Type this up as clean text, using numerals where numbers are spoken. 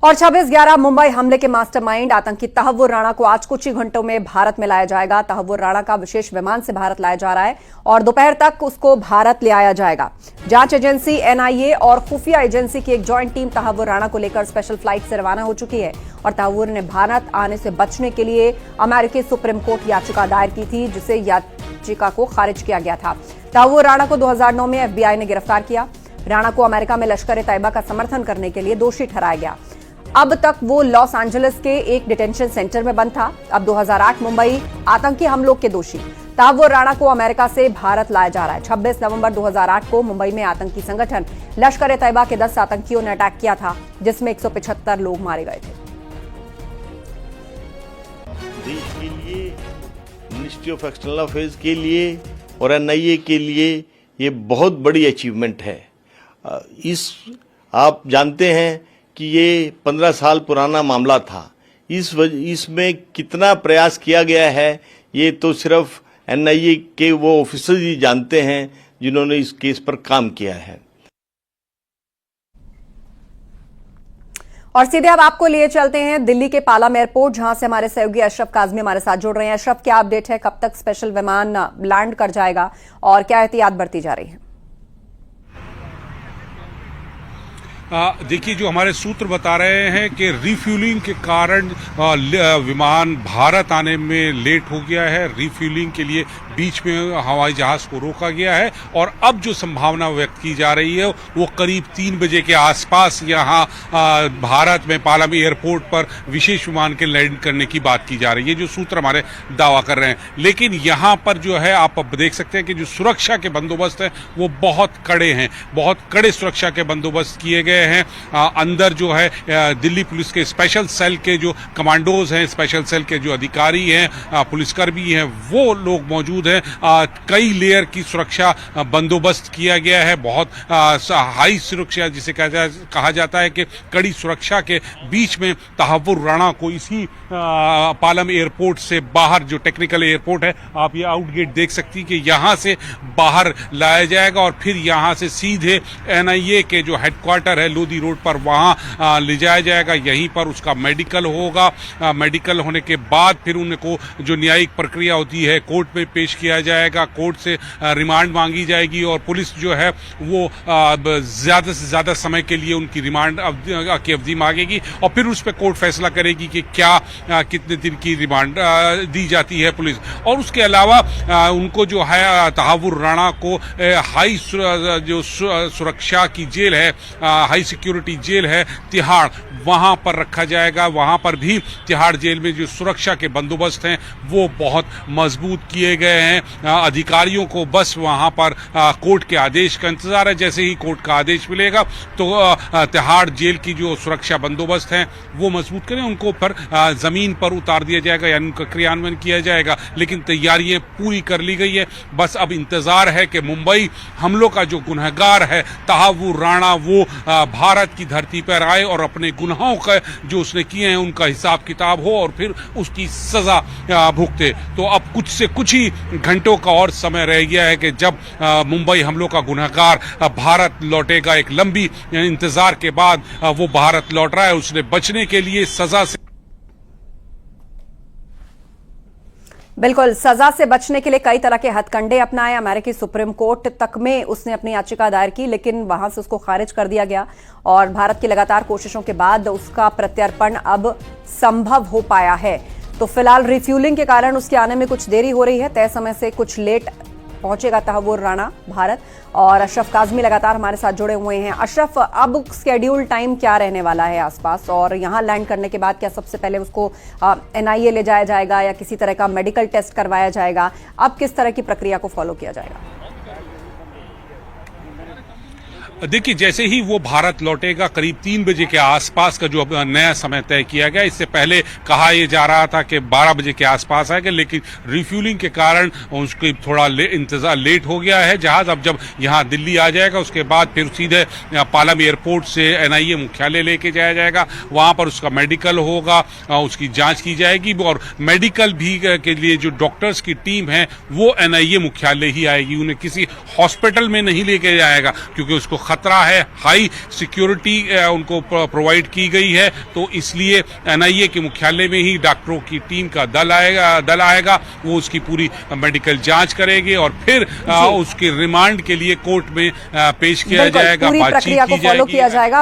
और 26/11 मुंबई हमले के मास्टरमाइंड आतंकी तहव्वुर राणा को आज कुछ ही घंटों में भारत में लाया जाएगा। तहव्वुर राणा का विशेष विमान से भारत लाया जा रहा है और दोपहर तक उसको भारत ले आया जाएगा। जांच एजेंसी एनआईए और खुफिया एजेंसी की एक जॉइंट टीम तहव्वुर राणा को लेकर स्पेशल फ्लाइट से रवाना हो चुकी है और तहव्वुर ने भारत आने से बचने के लिए अमेरिकी सुप्रीम कोर्ट याचिका दायर की थी, जिसे याचिका को खारिज किया गया था। तहव्वुर राणा को 2009 में एफबीआई ने गिरफ्तार किया। राणा को अमेरिका में लश्कर ए तैयबा का समर्थन करने के लिए दोषी ठहराया गया। अब तक वो लॉस एंजलिस के एक डिटेंशन सेंटर में बंद था। अब 2008 मुंबई आतंकी हमलों के दोषी तहव्वुर राणा को अमेरिका से भारत लाया जा रहा है। 26 नवंबर 2008 को मुंबई में आतंकी संगठन लश्कर ए तैयबा के 10 आतंकियों ने अटैक किया था, जिसमें 175 लोग मारे गए थे। देश के लिए, मिनिस्ट्री ऑफ एक्सटर्नल अफेयर्स के लिए और एनआईए के लिए ये बहुत बड़ी अचीवमेंट है। आप जानते हैं कि ये 15 साल पुराना मामला था। इसमें कितना प्रयास किया गया है ये तो सिर्फ एनआईए के वो ऑफिसर ही जानते हैं जिन्होंने इस केस पर काम किया है। और सीधे अब आपको लिए चलते हैं दिल्ली के पालम एयरपोर्ट, जहां से हमारे सहयोगी अशरफ काजमी हमारे साथ जुड़ रहे हैं। अशरफ, क्या अपडेट है? कब तक स्पेशल विमान लैंड कर जाएगा और क्या एहतियात बरती जा रही है? देखिए, जो हमारे सूत्र बता रहे हैं कि रिफ्यूलिंग के कारण विमान भारत आने में लेट हो गया है। रिफ्यूलिंग के लिए बीच में हवाई जहाज को रोका गया है और अब जो संभावना व्यक्त की जा रही है वो करीब 3 बजे के आसपास यहाँ भारत में पालम एयरपोर्ट पर विशेष विमान के लैंड करने की बात की जा रही है, जो सूत्र हमारे दावा कर रहे हैं। लेकिन यहाँ पर जो है आप अब देख सकते हैं कि जो सुरक्षा के बंदोबस्त हैं वो बहुत कड़े हैं, बहुत कड़े सुरक्षा के बंदोबस्त किए गए हैं। अंदर जो है दिल्ली पुलिस के स्पेशल सेल के जो कमांडोज हैं, स्पेशल सेल के जो अधिकारी हैं, पुलिसकर्मी हैं, वो लोग मौजूद हैं। कई लेयर की सुरक्षा बंदोबस्त किया गया है। बहुत हाई सुरक्षा जिसे कहा जाता है कि कड़ी सुरक्षा के बीच में तहव्वुर राणा को इसी पालम एयरपोर्ट से बाहर, जो टेक्निकल एयरपोर्ट है, आप ये आउटगेट देख सकती हैं कि यहां से बाहर लाया जाएगा और फिर यहां से सीधे एनआईए के जो हेडक्वार्टर है लोधी रोड पर, वहां ले जाया जाएगा। यहीं पर उसका मेडिकल होगा। मेडिकल होने के बाद फिर उनको जो न्यायिक प्रक्रिया होती है कोर्ट में पेश किया जाएगा। कोर्ट से रिमांड मांगी जाएगी और पुलिस जो है वो ज्यादा से ज्यादा समय के लिए उनकी रिमांड की अवधि मांगेगी और फिर उस पर कोर्ट फैसला करेगी कि क्या कितने दिन की रिमांड दी जाती है पुलिस। और उसके अलावा उनको जो है तहव्वुर राणा को हाई जो सुरक्षा की जेल है, हाई सिक्योरिटी जेल है तिहाड़, वहां पर रखा जाएगा। वहां पर भी तिहाड़ जेल में जो सुरक्षा के बंदोबस्त हैं वो बहुत मजबूत किए गए हैं। अधिकारियों को बस वहां पर कोर्ट के आदेश का इंतजार है। जैसे ही कोर्ट का आदेश मिलेगा तो तिहाड़ जेल की जो सुरक्षा बंदोबस्त हैं वो मजबूत करें, उनको पर जमीन पर उतार दिया जाएगा, यानी उनका क्रियान्वयन किया जाएगा। लेकिन तैयारियां पूरी कर ली गई है। बस अब इंतजार है कि मुंबई हमलों का जो गुनहगार है तहव्वुर राणा वो भारत की धरती पर आए और अपने गुनाहों का जो उसने किए हैं उनका हिसाब किताब हो और फिर उसकी सजा भुगते। तो अब कुछ से कुछ ही घंटों का और समय रह गया है कि जब मुंबई हमलों का गुनहगार भारत लौटेगा। एक लंबी इंतजार के बाद वो भारत लौट रहा है। उसने बचने के लिए सजा से बिल्कुल, सजा से बचने के लिए कई तरह के हथकंडे अपनाए। अमेरिकी सुप्रीम कोर्ट तक में उसने अपनी याचिका दायर की, लेकिन वहां से उसको खारिज कर दिया गया और भारत की लगातार कोशिशों के बाद उसका प्रत्यर्पण अब संभव हो पाया है। तो फिलहाल रिफ्यूलिंग के कारण उसके आने में कुछ देरी हो रही है। तय समय से कुछ लेट पहुंचेगा तहव्वुर राणा भारत। और अशरफ काजमी लगातार हमारे साथ जुड़े हुए हैं। अशरफ, अब स्केड्यूल टाइम क्या रहने वाला है आसपास, और यहां लैंड करने के बाद क्या सबसे पहले उसको एनआईए ले जाया जाएगा या किसी तरह का मेडिकल टेस्ट करवाया जाएगा? अब किस तरह की प्रक्रिया को फॉलो किया जाएगा? देखिए, जैसे ही वो भारत लौटेगा करीब 3 बजे के आसपास का जो नया समय तय किया गया। इससे पहले कहा यह जा रहा था कि 12 बजे के आसपास आएगा, लेकिन रिफ्यूलिंग के कारण उसको थोड़ा इंतजार लेट हो गया है जहाज। अब जब यहाँ दिल्ली आ जाएगा उसके बाद फिर सीधे पालम एयरपोर्ट से एनआईए मुख्यालय लेके जाया जाएगा। वहां पर उसका मेडिकल होगा, उसकी जांच की जाएगी और मेडिकल भी के लिए जो डॉक्टर्स की टीम है वो एनआईए मुख्यालय ही आएगी। उन्हें किसी हॉस्पिटल में नहीं लेके जाएगा क्योंकि उसको खतरा है, हाई सिक्योरिटी उनको प्रोवाइड की गई है। तो इसलिए एनआईए के मुख्यालय में ही डॉक्टरों की टीम का दल आएगा, वो उसकी पूरी मेडिकल जांच करेंगे और फिर उसके रिमांड के लिए कोर्ट में पेश किया जाएगा, पूरी बातचीत प्रक्रिया को की फॉलो जाएगी। किया जाएगा।